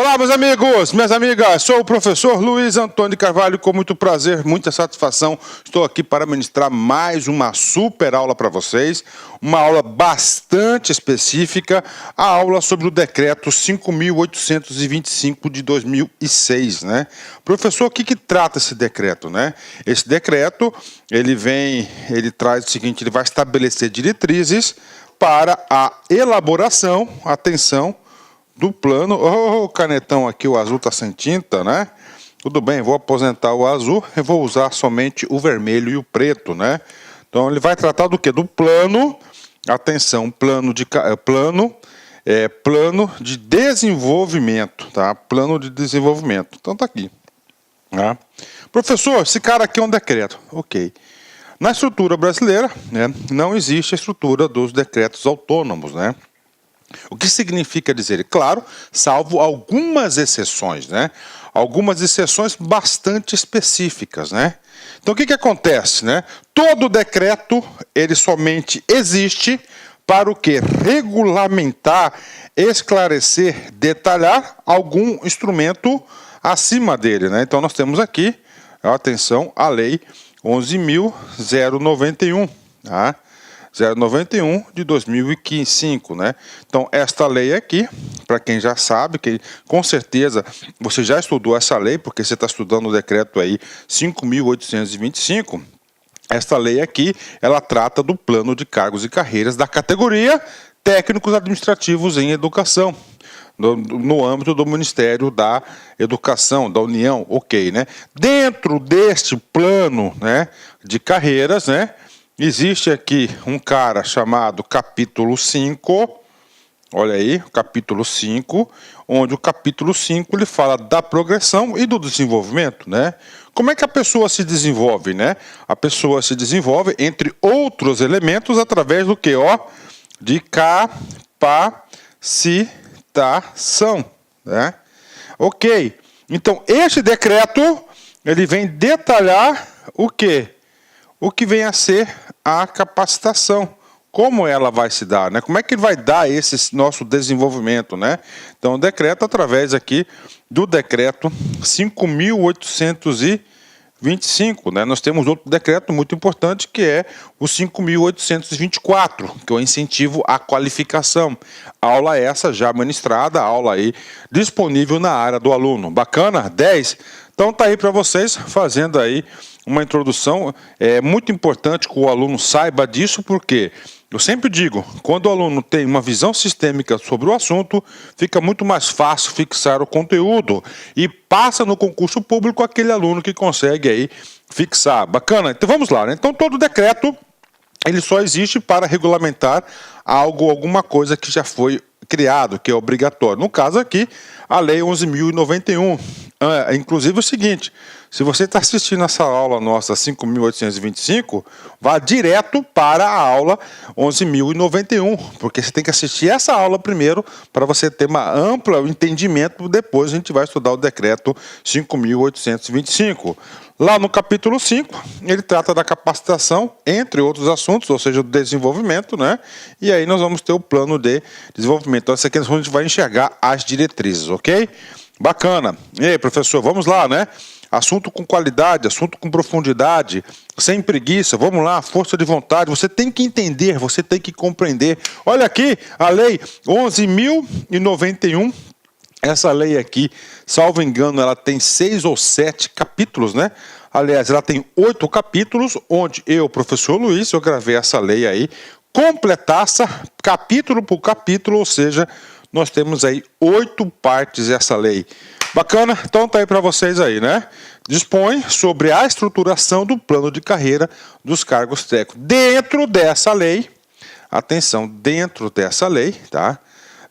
Olá, meus amigos, minhas amigas, sou o professor Luiz Antônio Carvalho, com muito prazer, muita satisfação, estou aqui para ministrar mais uma super aula para vocês, uma aula bastante específica, a aula sobre o decreto 5.825 de 2006, né? Professor, o que trata esse decreto, né? Esse decreto, ele traz o seguinte, ele vai estabelecer diretrizes para a elaboração, atenção, do plano. O canetão aqui, o azul está sem tinta, né? Tudo bem, vou aposentar o azul e vou usar somente o vermelho e o preto, né? Então ele vai tratar do que? Do plano, atenção, plano de desenvolvimento, tá? Plano de desenvolvimento. Então tá aqui, tá? Professor, esse cara aqui é um decreto, ok. Na estrutura brasileira, né, não existe a estrutura dos decretos autônomos, né? O que significa dizer? Claro, salvo algumas exceções, né? Algumas exceções bastante específicas, né? Então, o que acontece, né? Todo decreto, ele somente existe para o quê? Regulamentar, esclarecer, detalhar algum instrumento acima dele, né? Então, nós temos aqui, atenção, a Lei 11.091, tá? 091 de 2005, né? Então, esta lei aqui, para quem já sabe, que com certeza você já estudou essa lei, porque você está estudando o decreto aí 5.825, esta lei aqui, ela trata do plano de cargos e carreiras da categoria técnicos administrativos em educação, no âmbito do Ministério da Educação, da União, ok, né? Dentro deste plano, né, de carreiras, né, existe aqui um cara chamado capítulo 5, olha aí, capítulo 5, onde o capítulo 5 ele fala da progressão e do desenvolvimento, né? Como é que a pessoa se desenvolve, né? A pessoa se desenvolve, entre outros elementos, através do que, ó? De capacitação, né? Ok, então este decreto, ele vem detalhar o quê? O que vem a ser a capacitação, como ela vai se dar, né? Como é que ele vai dar esse nosso desenvolvimento, né? Então, o decreto, através aqui do decreto 5.825, né? Nós temos outro decreto muito importante, que é o 5.824, que é o incentivo à qualificação. Aula essa já ministrada, aula aí disponível na área do aluno. Bacana? 10? Então, tá aí para vocês, fazendo aí uma introdução. É muito importante que o aluno saiba disso, porque eu sempre digo, quando o aluno tem uma visão sistêmica sobre o assunto, fica muito mais fácil fixar o conteúdo e passa no concurso público aquele aluno que consegue aí fixar. Bacana? Então vamos lá, né? Então todo decreto, ele só existe para regulamentar alguma coisa que já foi criado, que é obrigatório. No caso aqui, a Lei 11.091. Inclusive é o seguinte, se você está assistindo essa aula nossa 5.825, vá direto para a aula 11.091, porque você tem que assistir essa aula primeiro para você ter uma ampla entendimento, depois a gente vai estudar o decreto 5.825. Lá no capítulo 5, ele trata da capacitação, entre outros assuntos, ou seja, do desenvolvimento, né? E aí nós vamos ter o plano de desenvolvimento. Então, essa aqui a gente vai enxergar as diretrizes, ok? Bacana. E aí, professor, vamos lá, né? Assunto com qualidade, assunto com profundidade, sem preguiça, vamos lá, força de vontade, você tem que entender, você tem que compreender. Olha aqui, a Lei 11.091, essa lei aqui, salvo engano, ela tem 6 ou 7 capítulos, né? Aliás, ela tem 8 capítulos, onde eu, professor Luiz, eu gravei essa lei aí, completaça, capítulo por capítulo, ou seja, nós temos aí 8 partes dessa lei. Bacana? Então tá aí para vocês aí, né? Dispõe sobre a estruturação do plano de carreira dos cargos técnicos. Dentro dessa lei, atenção, dentro dessa lei, tá?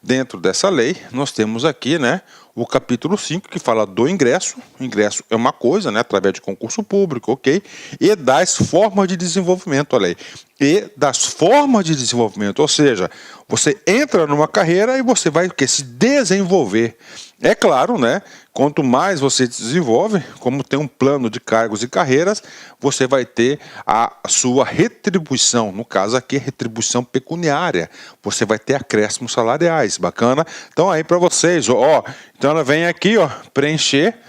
Dentro dessa lei, nós temos aqui, né, o capítulo 5, que fala do ingresso. Ingresso é uma coisa, né, através de concurso público, ok? E das formas de desenvolvimento, olha aí. E das formas de desenvolvimento, ou seja, você entra numa carreira e você vai se desenvolver. É claro, né? Quanto mais você se desenvolve, como tem um plano de cargos e carreiras, você vai ter a sua retribuição. No caso aqui, retribuição pecuniária. Você vai ter acréscimos salariais. Bacana? Então aí para vocês, ó. Então ela vem aqui, ó, preencher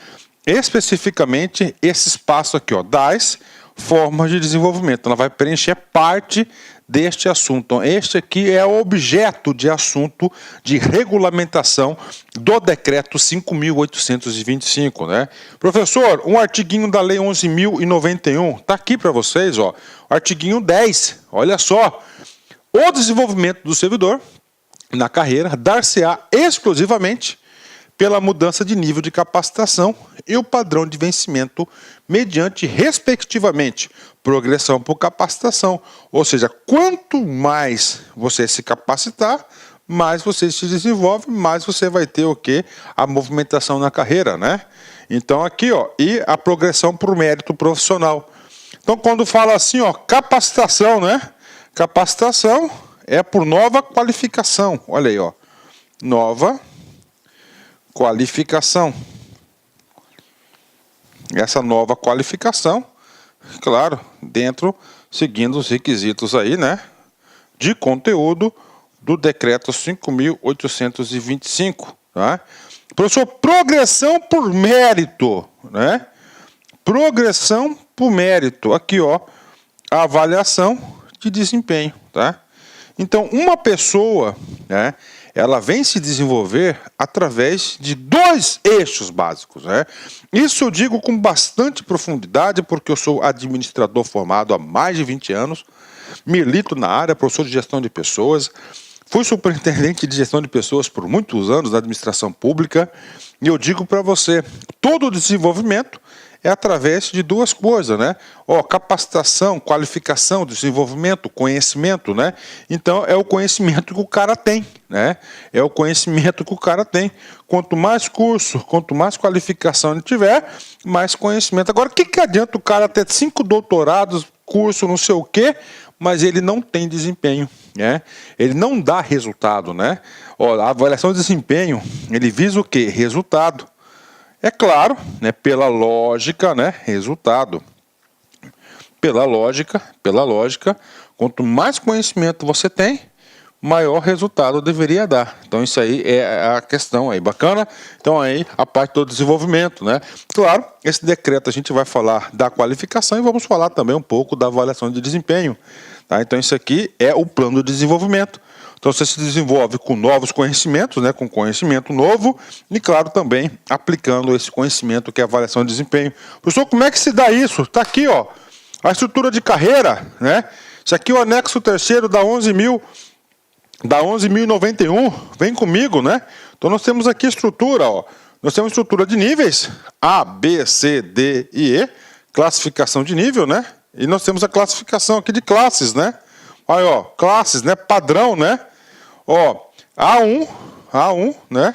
especificamente esse espaço aqui, ó, das formas de desenvolvimento. Ela vai preencher parte deste assunto. Então, este aqui é o objeto de assunto de regulamentação do decreto 5.825, né? Professor, um artiguinho da lei 11.091, tá aqui para vocês, ó. Artiguinho 10, olha só. O desenvolvimento do servidor na carreira dar-se-á exclusivamente pela mudança de nível de capacitação e o padrão de vencimento mediante, respectivamente, progressão por capacitação. Ou seja, quanto mais você se capacitar, mais você se desenvolve, mais você vai ter o quê? A movimentação na carreira, né? Então aqui, ó, e a progressão por mérito profissional. Então quando fala assim, ó, capacitação, né? Capacitação é por nova qualificação. Olha aí, ó. Nova qualificação. Essa nova qualificação, claro, seguindo os requisitos aí, né, de conteúdo do decreto 5.825, tá? Professor, progressão por mérito, né? Progressão por mérito. Aqui, ó, a avaliação de desempenho, tá? Então, uma pessoa, né, ela vem se desenvolver através de dois eixos básicos, né? Isso eu digo com bastante profundidade, porque eu sou administrador formado há mais de 20 anos, milito na área, professor de gestão de pessoas, fui superintendente de gestão de pessoas por muitos anos na administração pública, e eu digo para você, todo o desenvolvimento é através de duas coisas, né? Ó, capacitação, qualificação, desenvolvimento, conhecimento, né? Então, é o conhecimento que o cara tem, né? É o conhecimento que o cara tem. Quanto mais curso, quanto mais qualificação ele tiver, mais conhecimento. Agora, o que adianta o cara ter 5 doutorados, curso não sei o quê, mas ele não tem desempenho, né? Ele não dá resultado, né? Ó, a avaliação de desempenho, ele visa o quê? Resultado. É claro, né, pela lógica, né, resultado. Pela lógica, quanto mais conhecimento você tem, maior resultado deveria dar. Então isso aí é a questão aí, bacana? Então aí a parte do desenvolvimento, né? Claro, esse decreto a gente vai falar da qualificação e vamos falar também um pouco da avaliação de desempenho, tá? Então isso aqui é o plano de desenvolvimento. Então você se desenvolve com novos conhecimentos, né, com conhecimento novo e, claro, também aplicando esse conhecimento que é a avaliação de desempenho. Professor, como é que se dá isso? Está aqui, ó, a estrutura de carreira, né? Isso aqui é o anexo 3º da 11.091, vem comigo, né? Então nós temos aqui a estrutura, ó. Nós temos estrutura de níveis, A, B, C, D e E, classificação de nível, né? E nós temos a classificação aqui de classes, né? Olha, ó, classes, né? Padrão, né? Ó, A1, né?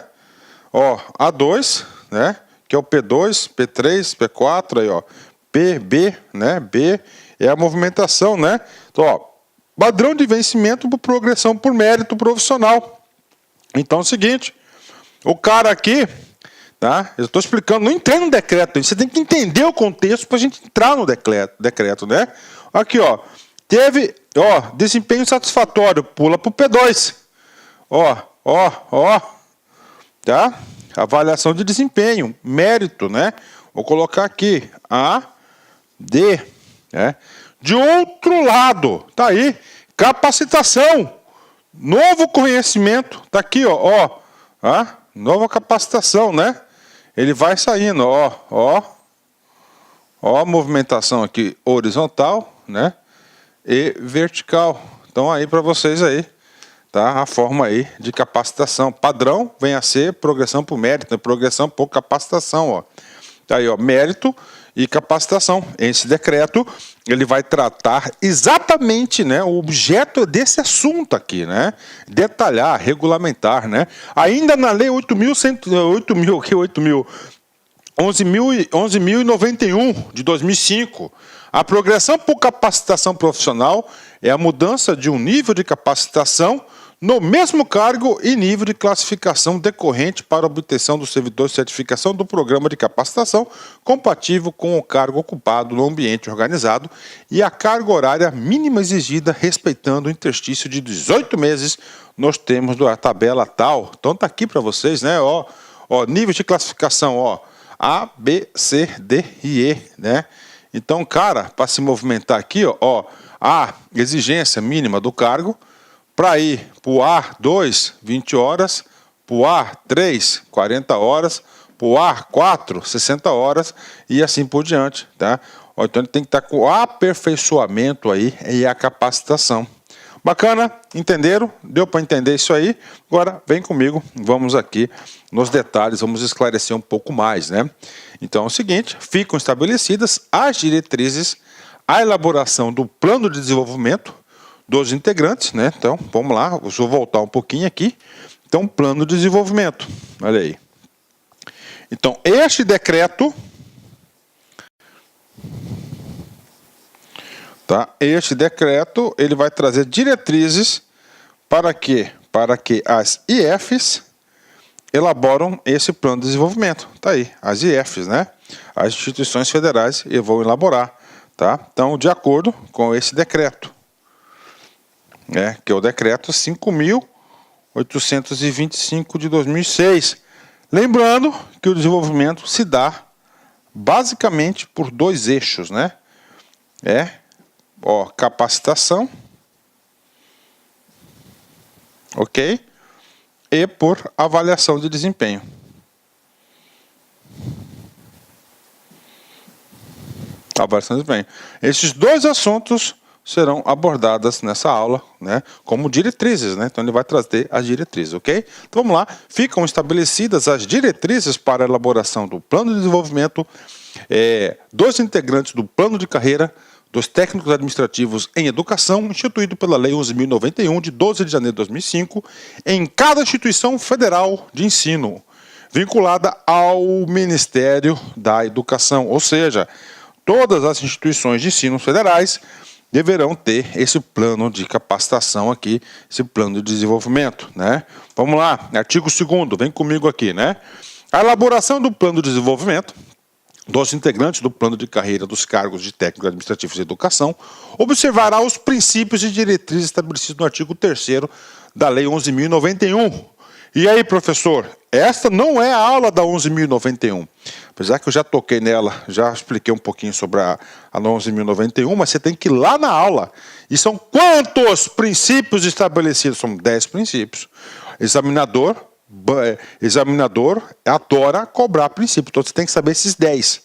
Ó, A2, né? Que é o P2, P3, P4, aí, ó. PB, né? B é a movimentação, né? Então, ó, padrão de vencimento por progressão por mérito profissional. Então é o seguinte, o cara aqui, tá? Eu estou explicando, não entrei no decreto, você tem que entender o contexto para a gente entrar no decreto, né? Aqui, ó, teve, ó, desempenho satisfatório, pula para o P2. Ó, tá? Avaliação de desempenho, mérito, né? Vou colocar aqui, A, D, né? De outro lado, tá aí, capacitação, novo conhecimento, tá aqui, ó, nova capacitação, né? Ele vai saindo, ó, a movimentação aqui horizontal, né? E vertical. Então aí para vocês aí, tá? A forma aí de capacitação. Padrão vem a ser progressão por mérito, né? Progressão por capacitação, ó. Tá aí, ó, mérito e capacitação. Esse decreto, ele vai tratar exatamente, né, o objeto desse assunto aqui, né? Detalhar, regulamentar, né? Ainda na lei 11.091 de 2005, a progressão por capacitação profissional é a mudança de um nível de capacitação no mesmo cargo e nível de classificação decorrente para obtenção do servidor de certificação do programa de capacitação compatível com o cargo ocupado no ambiente organizado e a carga horária mínima exigida respeitando o interstício de 18 meses nos termos da tabela tal. Então tá aqui para vocês, né? Ó, Ó, nível de classificação, ó, A, B, C, D e E, né? Então, cara, para se movimentar aqui, ó, a exigência mínima do cargo, para ir para o A2, 20 horas, para o A3, 40 horas, para o A4, 60 horas e assim por diante, tá? Ó, então ele tem que estar com o aperfeiçoamento aí e a capacitação. Bacana? Entenderam? Deu para entender isso aí? Agora vem comigo, vamos aqui nos detalhes, vamos esclarecer um pouco mais, né? Então é o seguinte, ficam estabelecidas as diretrizes, a elaboração do plano de desenvolvimento dos integrantes, né? Então, vamos lá, vou voltar um pouquinho aqui. Então, plano de desenvolvimento, olha aí. Então, este decreto, tá? Este decreto, ele vai trazer diretrizes para que as IFs elaboram esse plano de desenvolvimento. Tá aí, as IFs, né? As instituições federais vão elaborar, tá? Então, de acordo com esse decreto, né? Que é o decreto 5.825 de 2006. Lembrando que o desenvolvimento se dá basicamente por dois eixos, né? Capacitação, ok? E por avaliação de desempenho. Avaliação de desempenho. Esses dois assuntos serão abordadas nessa aula, né, como diretrizes, né? Então ele vai trazer as diretrizes, ok? Então vamos lá, ficam estabelecidas as diretrizes para a elaboração do plano de desenvolvimento dos integrantes do plano de carreira dos técnicos administrativos em educação, instituído pela Lei 11.091, de 12 de janeiro de 2005, em cada instituição federal de ensino, vinculada ao Ministério da Educação, ou seja, todas as instituições de ensino federais deverão ter esse plano de capacitação aqui, esse plano de desenvolvimento, né? Vamos lá, artigo 2º, vem comigo aqui, né? A elaboração do plano de desenvolvimento dos integrantes do plano de carreira dos cargos de técnico administrativo de educação observará os princípios e diretrizes estabelecidos no artigo 3º da Lei 11.091. E aí, professor, esta não é a aula da 11.091. Apesar que eu já toquei nela, já expliquei um pouquinho sobre a 11.091, mas você tem que ir lá na aula. E são quantos princípios estabelecidos? São 10 princípios. Examinador adora cobrar princípio, então você tem que saber esses 10.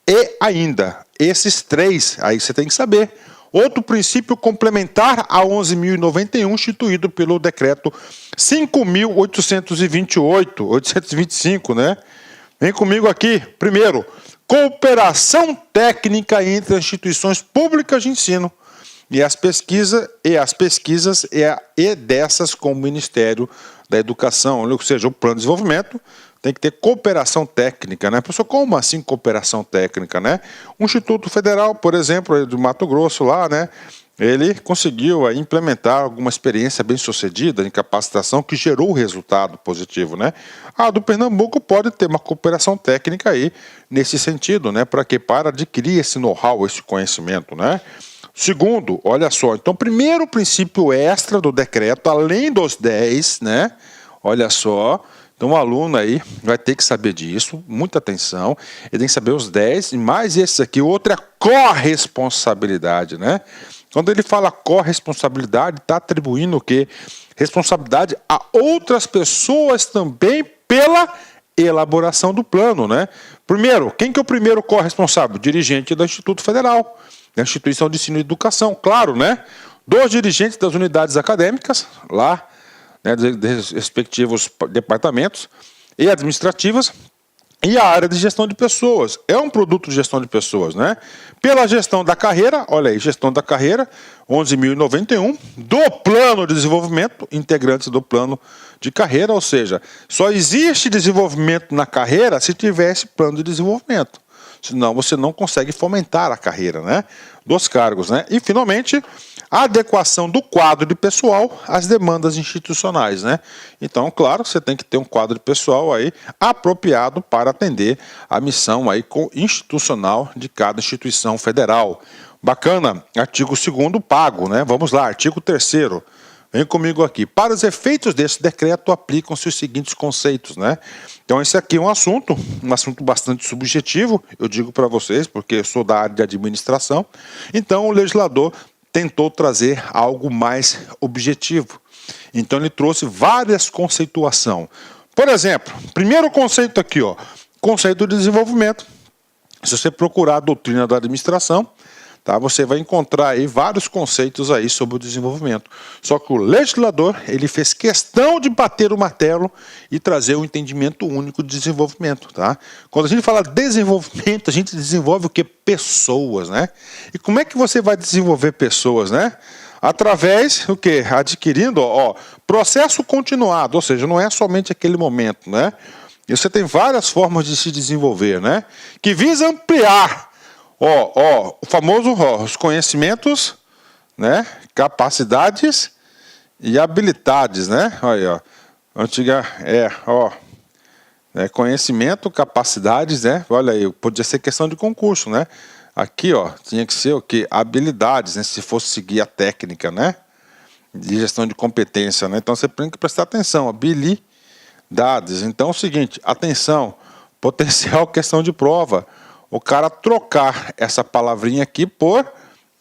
E ainda, esses 3, aí você tem que saber. Outro princípio complementar a 11.091, instituído pelo decreto 5.825, né? Vem comigo aqui. Primeiro, cooperação técnica entre as instituições públicas de ensino e as pesquisas dessas com o Ministério da Educação, ou seja, o plano de desenvolvimento tem que ter cooperação técnica, né? Professor, como assim cooperação técnica, né? O Instituto Federal, por exemplo, do Mato Grosso lá, né? Ele conseguiu implementar alguma experiência bem-sucedida em capacitação que gerou resultado positivo, né? A do Pernambuco pode ter uma cooperação técnica aí nesse sentido, né? Para adquirir esse know-how, esse conhecimento, né? Segundo, olha só, então primeiro princípio extra do decreto, além dos 10, né? Olha só, então o aluno aí vai ter que saber disso, muita atenção, ele tem que saber os 10, e mais esse aqui, o outro é corresponsabilidade, né? Quando ele fala corresponsabilidade, está atribuindo o quê? Responsabilidade a outras pessoas também pela elaboração do plano, né? Primeiro, quem que é o primeiro corresponsável? Dirigente do Instituto Federal, da Instituição de Ensino e Educação, claro, né? Dos dirigentes das unidades acadêmicas, lá, né, dos respectivos departamentos e administrativas, e a área de gestão de pessoas. É um produto de gestão de pessoas, né? Pela gestão da carreira, olha aí, gestão da carreira, 11.091, do plano de desenvolvimento, integrantes do plano de carreira, ou seja, só existe desenvolvimento na carreira se tiver esse plano de desenvolvimento. Senão você não consegue fomentar a carreira, né, dos cargos, né? E, finalmente, a adequação do quadro de pessoal às demandas institucionais, né? Então, claro, você tem que ter um quadro de pessoal aí apropriado para atender a missão aí institucional de cada instituição federal. Bacana, artigo 2º, pago, né? Vamos lá, artigo 3º. Vem comigo aqui. Para os efeitos desse decreto, aplicam-se os seguintes conceitos, né? Então, esse aqui é um assunto bastante subjetivo, eu digo para vocês, porque eu sou da área de administração. Então, o legislador tentou trazer algo mais objetivo. Então, ele trouxe várias conceituações. Por exemplo, primeiro conceito aqui, ó, conceito de desenvolvimento. Se você procurar a doutrina da administração, tá, você vai encontrar aí vários conceitos aí sobre o desenvolvimento. Só que o legislador, ele fez questão de bater o martelo e trazer um entendimento único de desenvolvimento, tá? Quando a gente fala desenvolvimento, a gente desenvolve o quê? Pessoas, né? E como é que você vai desenvolver pessoas, né? Através do quê? Adquirindo, ó, processo continuado, ou seja, não é somente aquele momento, né? E você tem várias formas de se desenvolver, né? Que visa ampliar, o famoso, os conhecimentos, né? Capacidades e habilidades, né? Olha, ó, conhecimento, capacidades, né? Olha aí, podia ser questão de concurso, né? Aqui, ó, tinha que ser o quê? Habilidades, né? Se fosse seguir a técnica, né? De gestão de competência, né? Então você tem que prestar atenção, habilidades. Então é o seguinte, atenção, potencial questão de prova. O cara trocar essa palavrinha aqui por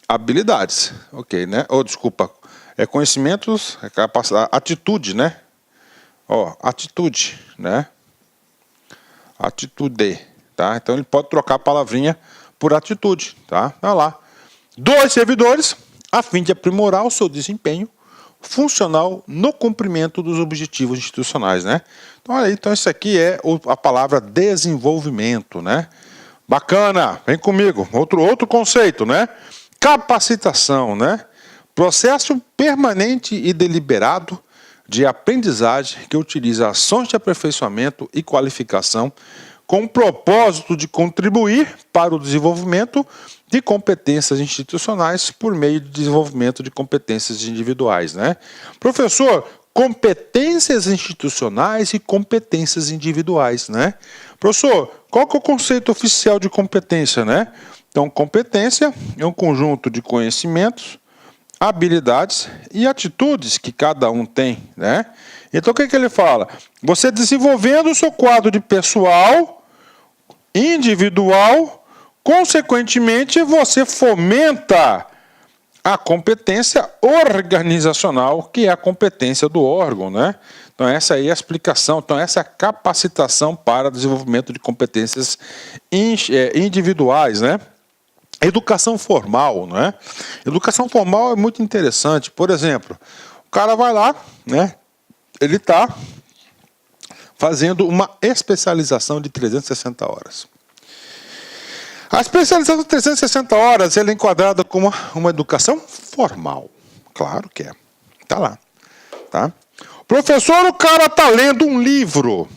habilidades, ok, né? Desculpa, conhecimentos, capacidade, atitude, né? Ó, atitude, né? Atitude, tá? Então ele pode trocar a palavrinha por atitude, tá? Olha lá. 2 servidores, a fim de aprimorar o seu desempenho funcional no cumprimento dos objetivos institucionais, né? Então, olha aí, então isso aqui é a palavra desenvolvimento, né? Bacana, vem comigo. Outro conceito, né? Capacitação, né? Processo permanente e deliberado de aprendizagem que utiliza ações de aperfeiçoamento e qualificação com o propósito de contribuir para o desenvolvimento de competências institucionais por meio de desenvolvimento de competências individuais, né? Professor, competências institucionais e competências individuais, né? Professor, qual que é o conceito oficial de competência, né? Então, competência é um conjunto de conhecimentos, habilidades e atitudes que cada um tem, né? Então, o que ele fala? Você desenvolvendo o seu quadro de pessoal, individual, consequentemente, você fomenta a competência organizacional, que é a competência do órgão, né? Então, essa aí é a explicação, então, essa é a capacitação para desenvolvimento de competências individuais, né? Educação formal, né? Educação formal é muito interessante. Por exemplo, o cara vai lá, né? Ele está fazendo uma especialização de 360 horas. A especialização de 360 horas ela é enquadrada como uma educação formal. Claro que é. Está lá. Tá? Professor, o cara está lendo um livro.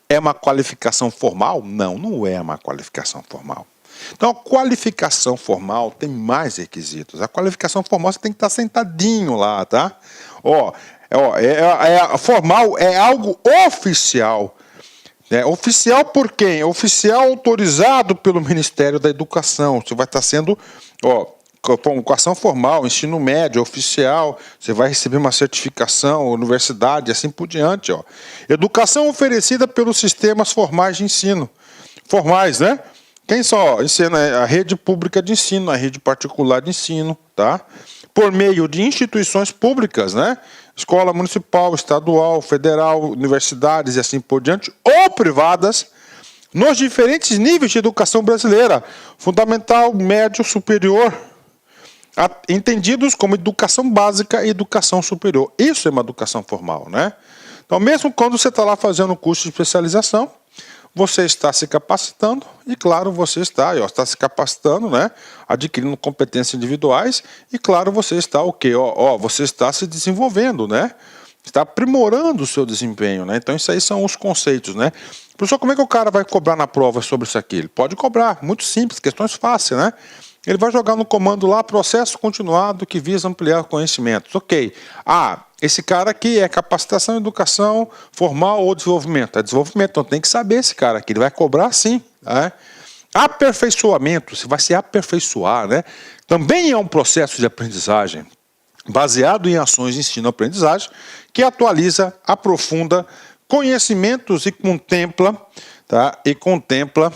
É uma qualificação formal? Não, não é uma qualificação formal. Então, a qualificação formal tem mais requisitos. A qualificação formal você tem que estar sentadinho lá, tá? Formal é algo oficial. Oficial por quem? Oficial autorizado pelo Ministério da Educação. Você vai estar sendo, educação formal, ensino médio, oficial, você vai receber uma certificação, universidade, assim por diante. Educação oferecida pelos sistemas formais de ensino. Formais, né? Quem só ensina a rede pública de ensino, a rede particular de ensino, tá? Por meio de instituições públicas, né? Escola municipal, estadual, federal, universidades e assim por diante, ou privadas, nos diferentes níveis de educação brasileira, fundamental, médio, superior, entendidos como educação básica e educação superior. Isso é uma educação formal, né? Então, mesmo quando você está lá fazendo um curso de especialização, você está se capacitando e, claro, você está se capacitando, né? Adquirindo competências individuais e, claro, você está o quê? Você está se desenvolvendo, né? Está aprimorando o seu desempenho, né? Então, isso aí são os conceitos, né? Professor, como é que o cara vai cobrar na prova sobre isso aqui? Ele pode cobrar, muito simples, questões fáceis, né? Ele vai jogar no comando lá, processo continuado que visa ampliar conhecimentos. Ok. Esse cara aqui é capacitação, educação formal ou desenvolvimento? É desenvolvimento, então tem que saber esse cara aqui, ele vai cobrar sim. Né? Aperfeiçoamento, você vai se aperfeiçoar, né? Também é um processo de aprendizagem. baseado em ações de ensino-aprendizagem, que atualiza, aprofunda conhecimentos e contempla, tá? E contempla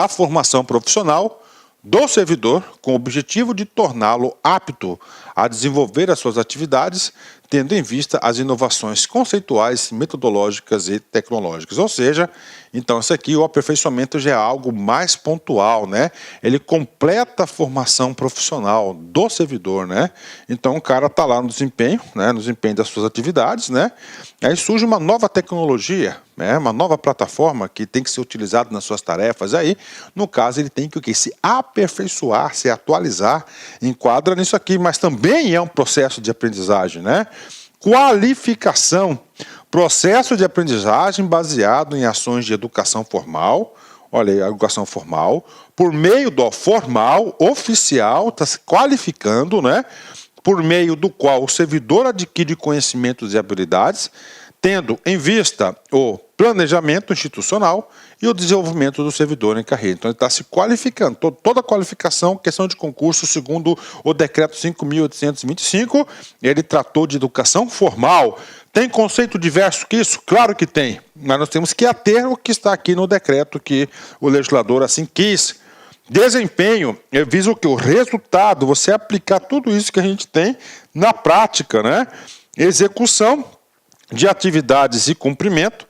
a formação profissional do servidor com o objetivo de torná-lo apto a desenvolver as suas atividades, tendo em vista as inovações conceituais, metodológicas e tecnológicas. Ou seja, então isso aqui, o aperfeiçoamento já é algo mais pontual, né? Ele completa a formação profissional do servidor, né? Então o cara está lá no desempenho, né? No desempenho das suas atividades, né? Aí surge uma nova tecnologia, né? Uma nova plataforma que tem que ser utilizada nas suas tarefas. Aí, no caso, ele tem que o quê? Se aperfeiçoar, se atualizar, enquadra nisso aqui, mas também é um processo de aprendizagem, né? Qualificação, processo de aprendizagem baseado em ações de educação formal, olha aí, a educação formal, por meio do formal, oficial, está se qualificando, né? Por meio do qual o servidor adquire conhecimentos e habilidades, tendo em vista o planejamento institucional e o desenvolvimento do servidor em carreira. Então, ele está se qualificando. Toda a qualificação, questão de concurso, segundo o decreto 5.825, ele tratou de educação formal. Tem conceito diverso que isso? Claro que tem, mas nós temos que ater o que está aqui no decreto que o legislador assim quis. Desempenho, visa o que? O resultado, você aplicar tudo isso que a gente tem na prática, né? Execução de atividades e cumprimento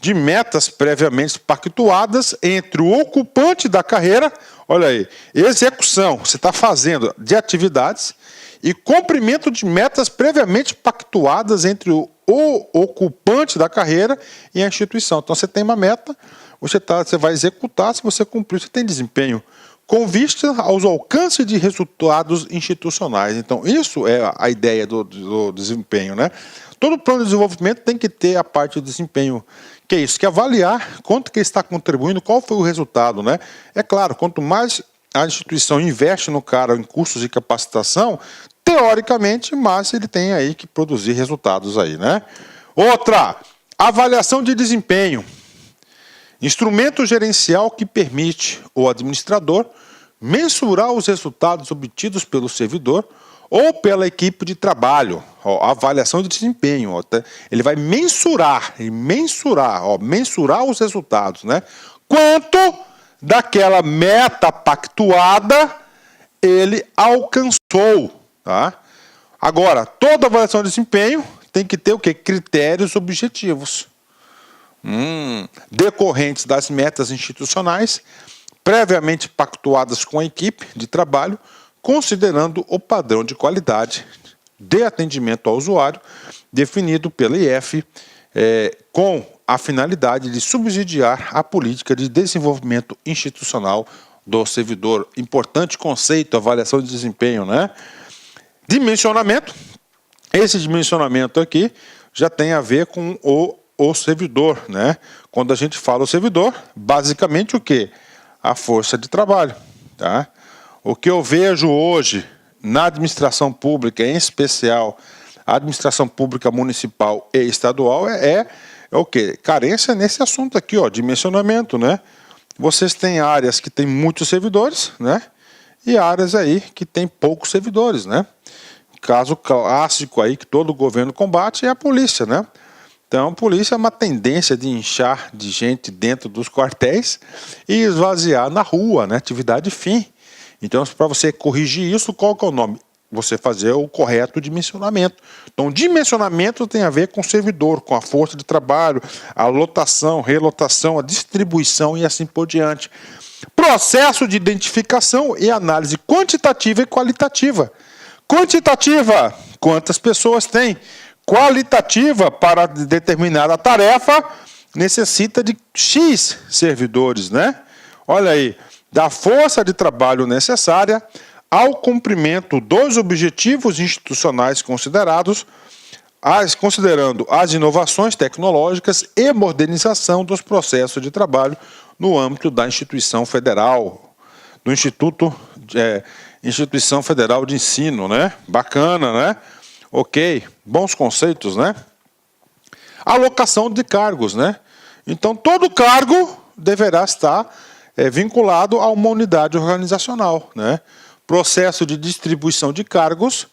de metas previamente pactuadas entre o ocupante da carreira, olha aí, execução, você está fazendo de atividades e cumprimento de metas previamente pactuadas entre o ocupante da carreira e a instituição. Então você tem uma meta, você vai executar, se você cumprir, você tem desempenho, com vista aos alcances de resultados institucionais. Então isso é a ideia do desempenho, né? Todo plano de desenvolvimento tem que ter a parte do desempenho, que é isso, que é avaliar quanto que está contribuindo, qual foi o resultado, né? É claro, quanto mais a instituição investe no cara em cursos de capacitação, teoricamente, mais ele tem aí que produzir resultados aí, né? Outra, avaliação de desempenho. Instrumento gerencial que permite ao administrador mensurar os resultados obtidos pelo servidor ou pela equipe de trabalho, avaliação de desempenho, ele vai mensurar os resultados, né? Quanto daquela meta pactuada ele alcançou, tá? Agora, toda avaliação de desempenho tem que ter o quê? Critérios objetivos, decorrentes das metas institucionais, previamente pactuadas com a equipe de trabalho, considerando o padrão de qualidade de atendimento ao usuário definido pela IF, com a finalidade de subsidiar a política de desenvolvimento institucional do servidor. Importante conceito, avaliação de desempenho, né? Dimensionamento. Esse dimensionamento aqui já tem a ver com o servidor, né? Quando a gente fala o servidor, basicamente o quê? A força de trabalho, tá? O que eu vejo hoje na administração pública, em especial a administração pública municipal e estadual, é o quê? Carência nesse assunto aqui, ó, dimensionamento, né? Vocês têm áreas que têm muitos servidores, né? E áreas aí que têm poucos servidores, né? Caso clássico aí que todo governo combate é a polícia, né? Então, a polícia é uma tendência de inchar de gente dentro dos quartéis e esvaziar na rua, né? Atividade fim. Então, para você corrigir isso, qual que é o nome? Você fazer o correto dimensionamento. Então, dimensionamento tem a ver com o servidor, com a força de trabalho, a lotação, relotação, a distribuição e assim por diante. Processo de identificação e análise quantitativa e qualitativa. Quantitativa, quantas pessoas tem? Qualitativa, para determinada tarefa, necessita de X servidores, né? Olha aí, da força de trabalho necessária ao cumprimento dos objetivos institucionais considerados, considerando as inovações tecnológicas e modernização dos processos de trabalho no âmbito da instituição federal, do Instituição Federal de Ensino, né? Bacana, né? Ok, bons conceitos, né? Alocação de cargos, né? Então, todo cargo deverá estar vinculado a uma unidade organizacional, né? Processo de distribuição de cargos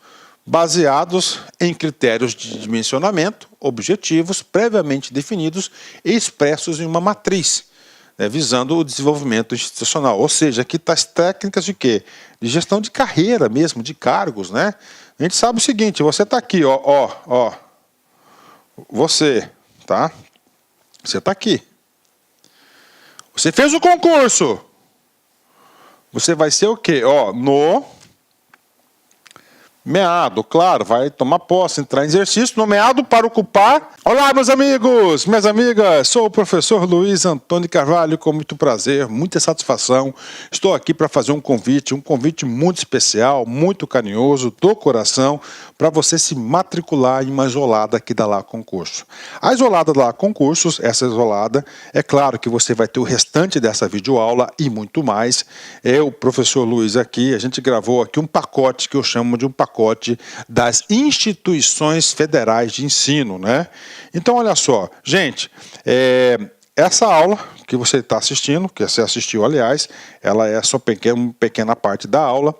baseados em critérios de dimensionamento, objetivos previamente definidos e expressos em uma matriz, né, visando o desenvolvimento institucional. Ou seja, aqui está as técnicas de quê? De gestão de carreira mesmo, de cargos, né? A gente sabe o seguinte, você está aqui, ó, você, tá? Você está aqui. Você fez o concurso. Você vai ser o quê? Ó, nomeado, claro, vai tomar posse, entrar em exercício, nomeado para ocupar. Olá, meus amigos, minhas amigas, sou o professor Luiz Antônio Carvalho, com muito prazer, muita satisfação. Estou aqui para fazer um convite muito especial, muito carinhoso, do coração, para você se matricular em uma isolada aqui da Lá Concurso. A isolada da Lá Concursos, essa isolada, é claro que você vai ter o restante dessa videoaula e muito mais. Eu, professor Luiz aqui, a gente gravou aqui um pacote que eu chamo de um pacote das instituições federais de ensino, né? Então, olha só, gente, essa aula que você está assistindo, que você assistiu, aliás, ela é só uma pequena parte da aula.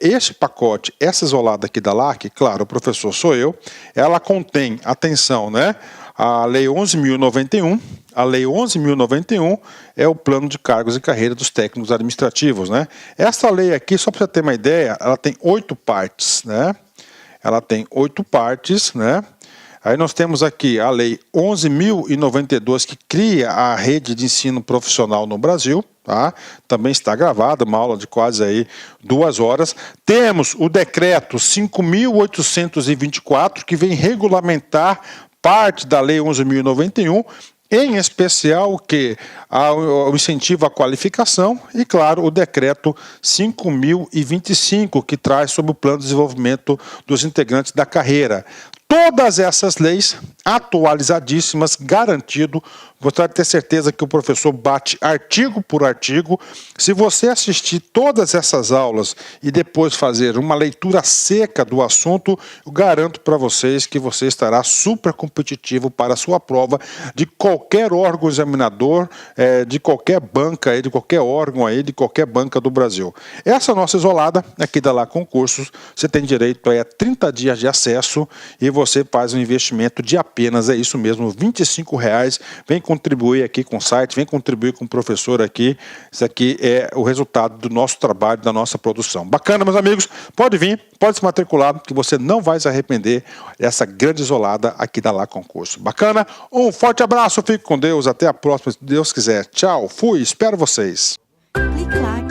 Este pacote, essa isolada aqui da LAC, claro, o professor sou eu, ela contém, atenção, né? A Lei 11.091, a Lei 11.091 é o Plano de Cargos e Carreira dos Técnicos Administrativos, né? Essa lei aqui, só para você ter uma ideia, ela tem 8 partes, né? Ela tem 8 partes, né? Aí nós temos aqui a Lei 11.092, que cria a rede de ensino profissional no Brasil, tá? Também está gravada, uma aula de quase aí 2 horas. Temos o Decreto 5.824, que vem regulamentar parte da Lei 11.091, em especial o incentivo à qualificação e, claro, o Decreto 5.025, que traz sobre o Plano de Desenvolvimento dos Integrantes da Carreira. Todas essas leis atualizadíssimas, garantido. Você vai ter certeza que o professor bate artigo por artigo. Se você assistir todas essas aulas e depois fazer uma leitura seca do assunto, eu garanto para vocês que você estará super competitivo para a sua prova de qualquer órgão examinador, de qualquer banca, de qualquer órgão, de qualquer banca do Brasil. Essa nossa isolada aqui da Lá Concursos, você tem direito a 30 dias de acesso e você faz um investimento de apenas, é isso mesmo, R$25. Vem contribuir aqui com o site, vem contribuir com o professor aqui. Isso aqui é o resultado do nosso trabalho, da nossa produção. Bacana, meus amigos? Pode vir, pode se matricular, que você não vai se arrepender dessa grande isolada aqui da Lá Concurso. Bacana? Um forte abraço, fique com Deus, até a próxima, se Deus quiser. Tchau, fui, espero vocês. Clique lá.